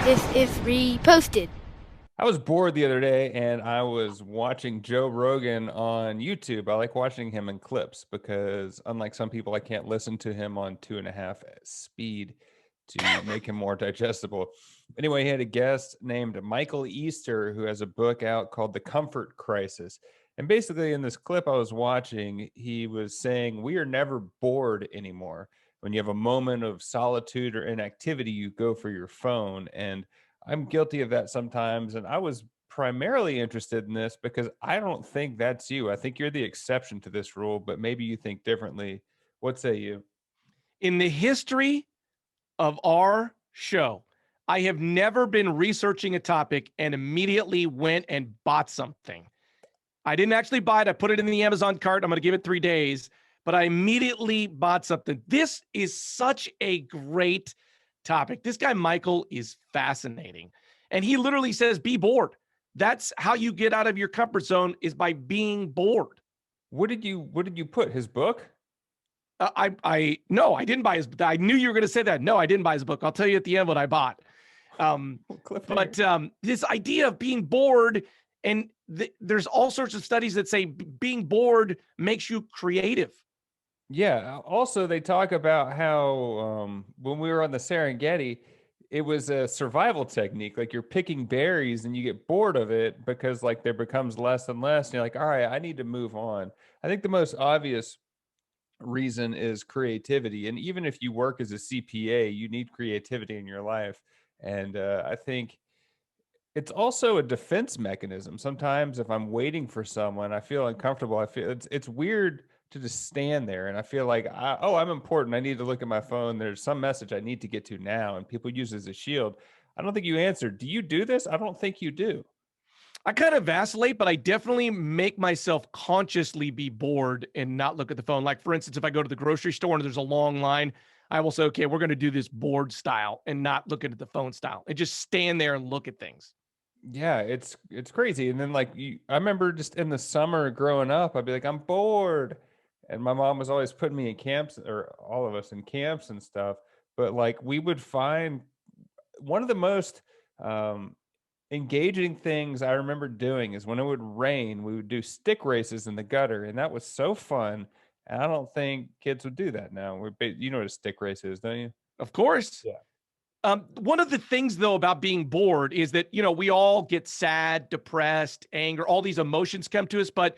This is reposted. I was bored the other day and I was watching Joe Rogan on YouTube. I like watching him in clips because, unlike some people, I can't listen to him on 2.5 speed to make him more digestible. Anyway, he had a guest named Michael Easter who has a book out called The Comfort Crisis. And basically, in this clip I was watching, he was saying, we are never bored anymore. When you have a moment of solitude or inactivity, you go for your phone. And I'm guilty of that sometimes. And I was primarily interested in this because I don't think that's you. I think you're the exception to this rule, but maybe you think differently. What say you? In the history of our show, I have never been researching a topic and immediately went and bought something. I didn't actually buy it. I put it in the Amazon cart. I'm going to give it 3 days, but I immediately bought something. This is such a great topic. This guy, Michael, is fascinating. And he literally says, be bored. That's how you get out of your comfort zone, is by being bored. What did you put? His book? No, I didn't buy his. I knew you were going to say that. No, I didn't buy his book. I'll tell you at the end what I bought. But this idea of being bored, and there's all sorts of studies that say being bored makes you creative. Yeah. Also, they talk about how when we were on the Serengeti, it was a survival technique. Like you're picking berries and you get bored of it because like there becomes less and less. And you're like, all right, I need to move on. I think the most obvious reason is creativity. And even if you work as a CPA, you need creativity in your life. And I think it's also a defense mechanism. Sometimes if I'm waiting for someone, I feel uncomfortable. I feel it's weird to just stand there and I feel like I'm important. I need to look at my phone. There's some message I need to get to now and people use it as a shield. I don't think you answered. Do you do this? I don't think you do. I kind of vacillate, but I definitely make myself consciously be bored and not look at the phone. Like, for instance, if I go to the grocery store and there's a long line, I will say, okay, we're going to do this board style and not looking at the phone style and just stand there and look at things. Yeah, it's crazy. And then I remember just in the summer growing up, I'd be like, I'm bored. And my mom was always putting me in camps or all of us in camps and stuff. But like we would find one of the most um engaging things I remember doing is when it would rain, we would do stick races in the gutter, and that was so fun. And I don't think kids would do that now. You know what a stick race is, don't you? Of course. Yeah. One of the things, though, about being bored is that, we all get sad, depressed, anger, all these emotions come to us. But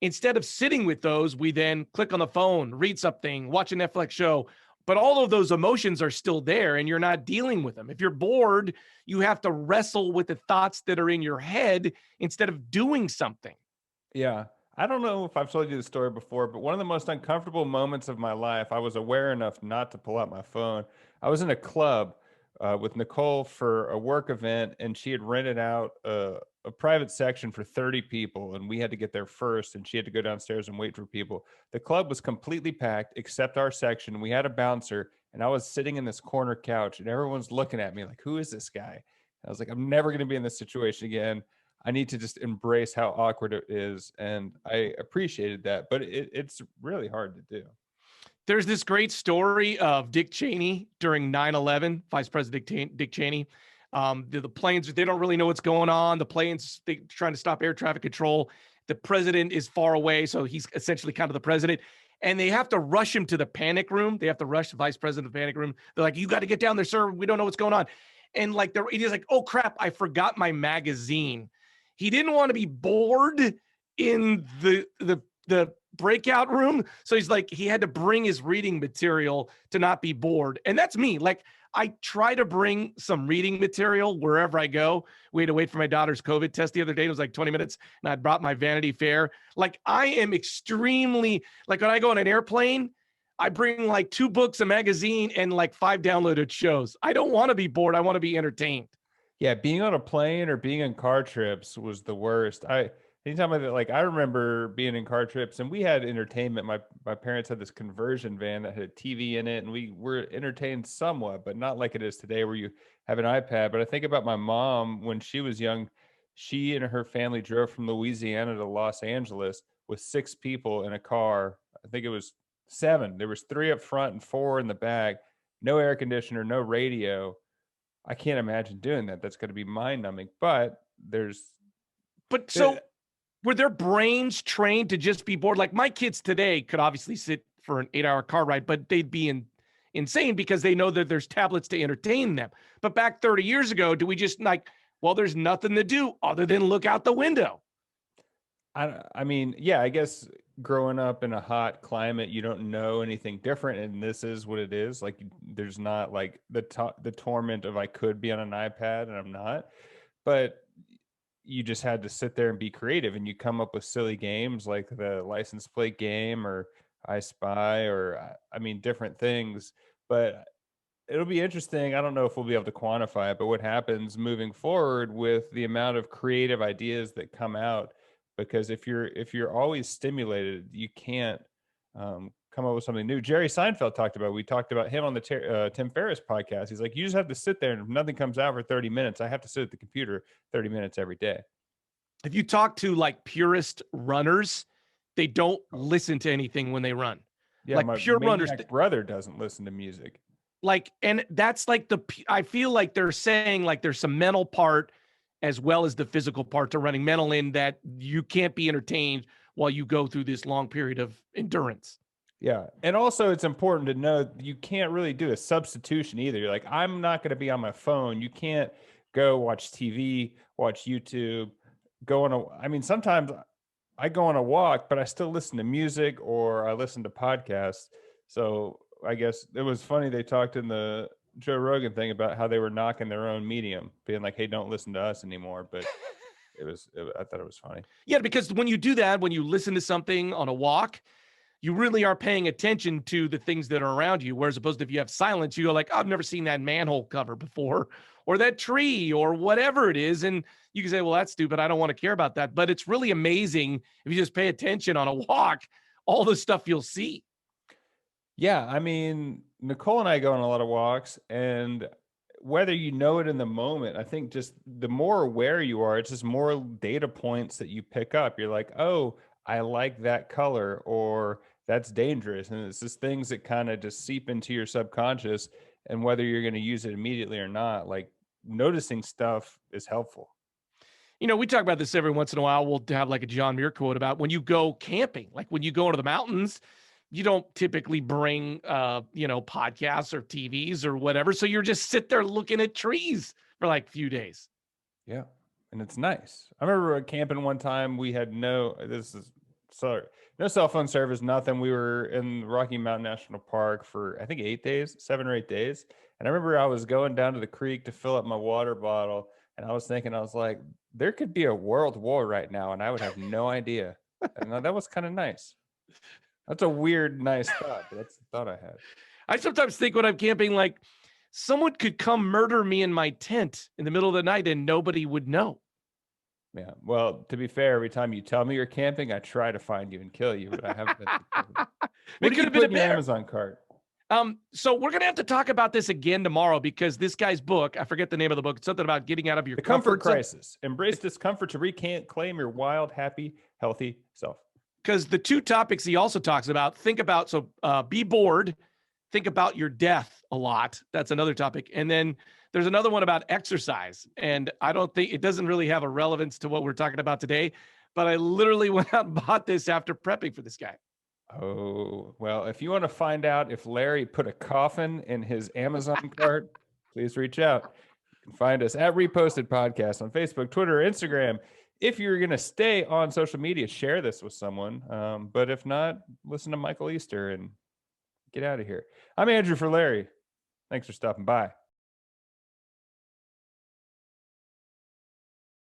instead of sitting with those, we then click on the phone, read something, watch a Netflix show. But all of those emotions are still there and you're not dealing with them. If you're bored, you have to wrestle with the thoughts that are in your head instead of doing something. Yeah. I don't know if I've told you the story before, but one of the most uncomfortable moments of my life, I was aware enough not to pull out my phone. I was in a club with Nicole for a work event, and she had rented out a private section for 30 people, and we had to get there first, and she had to go downstairs and wait for people. The club was completely packed except our section. We had a bouncer, and I was sitting in this corner couch, and everyone's looking at me like, who is this guy? I was like, I'm never going to be in this situation again. I need to just embrace how awkward it is. And I appreciated that, but it's really hard to do. There's this great story of Dick Cheney during 9/11, Vice President Dick Cheney. The planes, they don't really know what's going on. The planes, they're trying to stop air traffic control. The president is far away, so he's essentially kind of the president. And they have to rush him to the panic room. They have to rush the vice president to the panic room. They're like, you got to get down there, sir. We don't know what's going on. And like, he's like, oh, crap, I forgot my magazine. He didn't want to be bored in the breakout room. So he's like, he had to bring his reading material to not be bored. And that's me. Like, I try to bring some reading material wherever I go. We had to wait for my daughter's COVID test the other day. It was like 20 minutes. And I brought my Vanity Fair. Like, I am extremely, like, when I go on an airplane, I bring like 2 books, a magazine, and like 5 downloaded shows. I don't want to be bored. I want to be entertained. Yeah, being on a plane or being in car trips was the worst. Anytime I remember being in car trips and we had entertainment. My parents had this conversion van that had a TV in it, and we were entertained somewhat, but not like it is today where you have an iPad. But I think about my mom when she was young. She and her family drove from Louisiana to Los Angeles with 6 people in a car. I think it was 7. There was 3 up front and 4 in the back. No air conditioner, no radio. I can't imagine doing that. That's going to be mind numbing. But But so were their brains trained to just be bored? Like my kids today could obviously sit for an 8-hour car ride, but they'd be insane because they know that there's tablets to entertain them. But back 30 years ago, do we just like, well, there's nothing to do other than look out the window? I mean, yeah, I guess growing up in a hot climate, you don't know anything different, and this is what it is. Like, there's not like the torment of I could be on an iPad and I'm not, but you just had to sit there and be creative, and you come up with silly games like the license plate game or I Spy or I mean different things. But it'll be interesting. I don't know if we'll be able to quantify it, but what happens moving forward with the amount of creative ideas that come out, because if you're always stimulated, you can't come up with something new. Jerry Seinfeld we talked about him on the Tim Ferriss podcast. He's like, you just have to sit there, and if nothing comes out for 30 minutes, I have to sit at the computer 30 minutes every day. If you talk to like purist runners, they don't listen to anything when they run. Yeah, like my pure runners. Brother doesn't listen to music. Like, and that's like I feel like they're saying like there's some mental part as well as the physical part to running, mental in that you can't be entertained while you go through this long period of endurance. Yeah. And also it's important to know you can't really do a substitution either. You're like, I'm not going to be on my phone. You can't go watch TV, watch YouTube, I mean, sometimes I go on a walk, but I still listen to music or I listen to podcasts. So I guess it was funny. They talked in the Joe Rogan thing about how they were knocking their own medium, being like, hey, don't listen to us anymore. But I thought it was funny. Yeah, because when you do that, when you listen to something on a walk, you really are paying attention to the things that are around you. Whereas opposed to if you have silence, you go like, I've never seen that manhole cover before, or that tree, or whatever it is. And you can say, well, that's stupid. I don't want to care about that. But it's really amazing if you just pay attention on a walk, all the stuff you'll see. Yeah. I mean, Nicole and I go on a lot of walks, and whether you know it in the moment, I think just the more aware you are, it's just more data points that you pick up. You're like, oh, I like that color, or that's dangerous. And it's just things that kind of just seep into your subconscious. And whether you're going to use it immediately or not, like noticing stuff is helpful. You know, we talk about this every once in a while. We'll have like a John Muir quote about when you go camping, like when you go into the mountains, you don't typically bring, podcasts or TVs or whatever. So you're just sit there looking at trees for like a few days. Yeah. And it's nice. I remember camping one time. We had no cell phone service, nothing. We were in Rocky Mountain National Park for, I think, 7 or 8 days. And I remember I was going down to the creek to fill up my water bottle. And I was thinking, I was like, there could be a world war right now, and I would have no idea. And that was kind of nice. That's a weird, nice thought, but that's the thought I had. I sometimes think when I'm camping, like someone could come murder me in my tent in the middle of the night and nobody would know. Yeah. Well, to be fair, every time you tell me you're camping, I try to find you and kill you, but I haven't been. What could have been a bear. Amazon cart? So we're going to have to talk about this again tomorrow because this guy's book, I forget the name of the book. It's something about getting out of your comfort crisis. Embrace discomfort to claim your wild, happy, healthy self. Because the two topics he also talks about, be bored, think about your death a lot. That's another topic. And then there's another one about exercise. And I don't think it doesn't really have a relevance to what we're talking about today, but I literally went out and bought this after prepping for this guy. Oh, well, if you want to find out if Larry put a coffin in his Amazon cart, please reach out. You can find us at Reposted Podcast on Facebook, Twitter, Instagram. If you're going to stay on social media, share this with someone. But if not, listen to Michael Easter and get out of here. I'm Andrew for Larry. Thanks for stopping by.